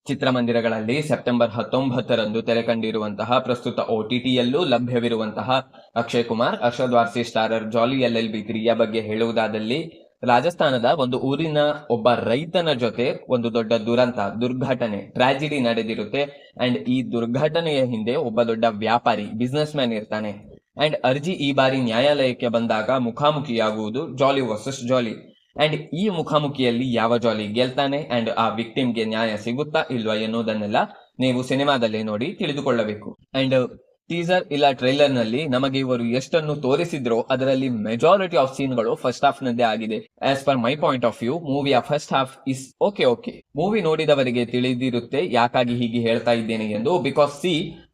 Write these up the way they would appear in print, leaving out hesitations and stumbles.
ಚಿತ್ರಮಂದಿರಗಳಲ್ಲಿ ಸೆಪ್ಟೆಂಬರ್ 19ರಂದು ತೆರೆ ಕಂಡಿರುವಂತಹ ಪ್ರಸ್ತುತ OTTಯಲ್ಲೂ ಲಭ್ಯವಿರುವಂತಹ ಅಕ್ಷಯ್ ಕುಮಾರ್, ಅರ್ಷದ್ ವಾರ್ಸಿ ಸ್ಟಾರರ್ ಜಾಲಿ LLB 3ಯ ಬಗ್ಗೆ ಹೇಳುವುದಾದಲ್ಲಿ, ರಾಜಸ್ಥಾನದ ಒಂದು ಊರಿನ ಒಬ್ಬ ರೈತನ ಜೊತೆ ಒಂದು ದೊಡ್ಡ ದುರ್ಘಟನೆ, ಟ್ರಾಜಿಡಿ ನಡೆದಿರುತ್ತೆ. ಅಂಡ್ ಈ ದುರ್ಘಟನೆಯ ಹಿಂದೆ ಒಬ್ಬ ದೊಡ್ಡ ವ್ಯಾಪಾರಿ, ಬಿಸ್ನೆಸ್ ಮ್ಯಾನ್ ಇರ್ತಾನೆ. ಅಂಡ್ ಅರ್ಜಿ ಈ ಬಾರಿ ನ್ಯಾಯಾಲಯಕ್ಕೆ ಬಂದಾಗ ಮುಖಾಮುಖಿಯಾಗುವುದು ಜಾಲಿ ವರ್ಸಸ್ ಜಾಲಿ. ಅಂಡ್ ಈ ಮುಖಾಮುಖಿಯಲ್ಲಿ ಯಾವ ಜಾಲಿ ಗೆಲ್ತಾನೆ ಅಂಡ್ ಆ ವಿಕ್ಟಿಮ್ಗೆ ನ್ಯಾಯ ಸಿಗುತ್ತಾ ಇಲ್ವಾ ಎನ್ನುವುದನ್ನೆಲ್ಲ ನೀವು ಸಿನಿಮಾದಲ್ಲೇ ನೋಡಿ ತಿಳಿದುಕೊಳ್ಳಬೇಕು. ಅಂಡ್ ಟೀಸರ್ ಇಲ್ಲ ಟ್ರೈಲರ್ ನಲ್ಲಿ ನಮಗೆ ಇವರು ಎಷ್ಟನ್ನು ತೋರಿಸಿದ್ರೋ ಅದರಲ್ಲಿ ಮೆಜಾರಿಟಿ ಆಫ್ ಸೀನ್ಗಳು ಫಸ್ಟ್ ಹಾಫ್ ನದ್ದೇ ಆಗಿದೆ. As per my point of view, ಮೂವಿಯ first half is okay. Movie ನೋಡಿದವರಿಗೆ ತಿಳಿದಿರುತ್ತೆ ಯಾಕಾಗಿ ಹೀಗೆ ಹೇಳ್ತಾ ಇದ್ದೇನೆ ಎಂದು. ಬಿಕಾಸ್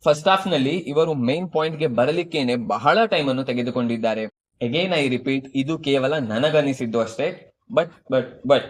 ಫಸ್ಟ್ ಹಾಫ್ ನಲ್ಲಿ ಇವರು ಮೇನ್ ಪಾಯಿಂಟ್ ಗೆ ಬರಲಿಕ್ಕೇನೆ ಬಹಳ ಟೈಮ್ ಅನ್ನು ತೆಗೆದುಕೊಂಡಿದ್ದಾರೆ. ಅಗೇನ್ ಐ ರಿಪೀಟ್, ಇದು ಕೇವಲ ನನಗನಿಸಿದ್ದು ಅಷ್ಟೇ. ಬಟ್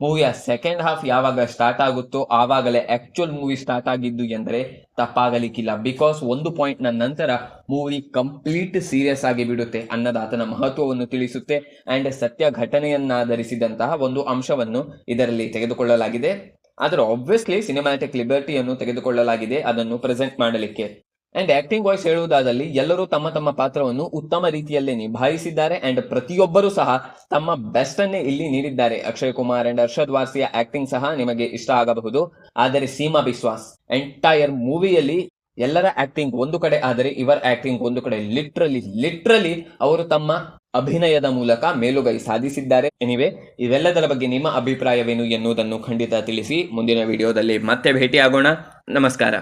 ಮೂವಿಯ ಸೆಕೆಂಡ್ ಹಾಫ್ ಯಾವಾಗ ಸ್ಟಾರ್ಟ್ ಆಗುತ್ತೋ ಆವಾಗಲೇ ಆಕ್ಚುಯಲ್ ಮೂವಿ ಸ್ಟಾರ್ಟ್ ಆಗಿದ್ದು ಎಂದರೆ ತಪ್ಪಾಗಲಿಕ್ಕಿಲ್ಲ. ಬಿಕಾಸ್ ಒಂದು ಪಾಯಿಂಟ್ ನ ನಂತರ ಮೂವಿ ಕಂಪ್ಲೀಟ್ ಸೀರಿಯಸ್ ಆಗಿ ಬಿಡುತ್ತೆ. ಅನ್ನದಾತನ ಮಹತ್ವವನ್ನು ತಿಳಿಸುತ್ತೆ ಅಂಡ್ ಸತ್ಯ ಘಟನೆಯನ್ನಾಧರಿಸಿದಂತಹ ಒಂದು ಅಂಶವನ್ನು ಇದರಲ್ಲಿ ತೆಗೆದುಕೊಳ್ಳಲಾಗಿದೆ. ಆದರೆ ಆಬ್ವಿಯಸ್ಲಿ ಸಿನಿಮ್ಯಾಟಿಕ್ ಲಿಬರ್ಟಿಯನ್ನು ತೆಗೆದುಕೊಳ್ಳಲಾಗಿದೆ ಅದನ್ನು ಪ್ರೆಸೆಂಟ್ ಮಾಡಲಿಕ್ಕೆ. ಅಂಡ್ ಆಕ್ಟಿಂಗ್ ವಾಯ್ಸ್ ಹೇಳುವುದಾದಲ್ಲಿ ಎಲ್ಲರೂ ತಮ್ಮ ತಮ್ಮ ಪಾತ್ರವನ್ನು ಉತ್ತಮ ರೀತಿಯಲ್ಲೇ ನಿಭಾಯಿಸಿದ್ದಾರೆ ಅಂಡ್ ಪ್ರತಿಯೊಬ್ಬರೂ ಸಹ ತಮ್ಮ ಬೆಸ್ಟ್ ಅನ್ನೇ ಇಲ್ಲಿ ನೀಡಿದ್ದಾರೆ. ಅಕ್ಷಯ್ ಕುಮಾರ್ ಅಂಡ್ ಅರ್ಷದ್ ವಾರ್ಸಿಯ ಆಕ್ಟಿಂಗ್ ಸಹ ನಿಮಗೆ ಇಷ್ಟ ಆಗಬಹುದು. ಆದರೆ ಸೀಮಾ ಬಿಸ್ವಾಸ್ ಎಂಟೈರ್ ಮೂವಿಯಲ್ಲಿ ಎಲ್ಲರ ಆಕ್ಟಿಂಗ್ ಒಂದು ಕಡೆ ಆದರೆ ಇವರ ಆಕ್ಟಿಂಗ್ ಒಂದು ಕಡೆ. ಲಿಟ್ರಲಿ ಅವರು ತಮ್ಮ ಅಭಿನಯದ ಮೂಲಕ ಮೇಲುಗೈ ಸಾಧಿಸಿದ್ದಾರೆ. ಎನಿವೆ, ಇವೆಲ್ಲದರ ಬಗ್ಗೆ ನಿಮ್ಮ ಅಭಿಪ್ರಾಯವೇನು ಎನ್ನುವುದನ್ನು ಖಂಡಿತ ತಿಳಿಸಿ. ಮುಂದಿನ ವಿಡಿಯೋದಲ್ಲಿ ಮತ್ತೆ ಭೇಟಿಯಾಗೋಣ. ನಮಸ್ಕಾರ.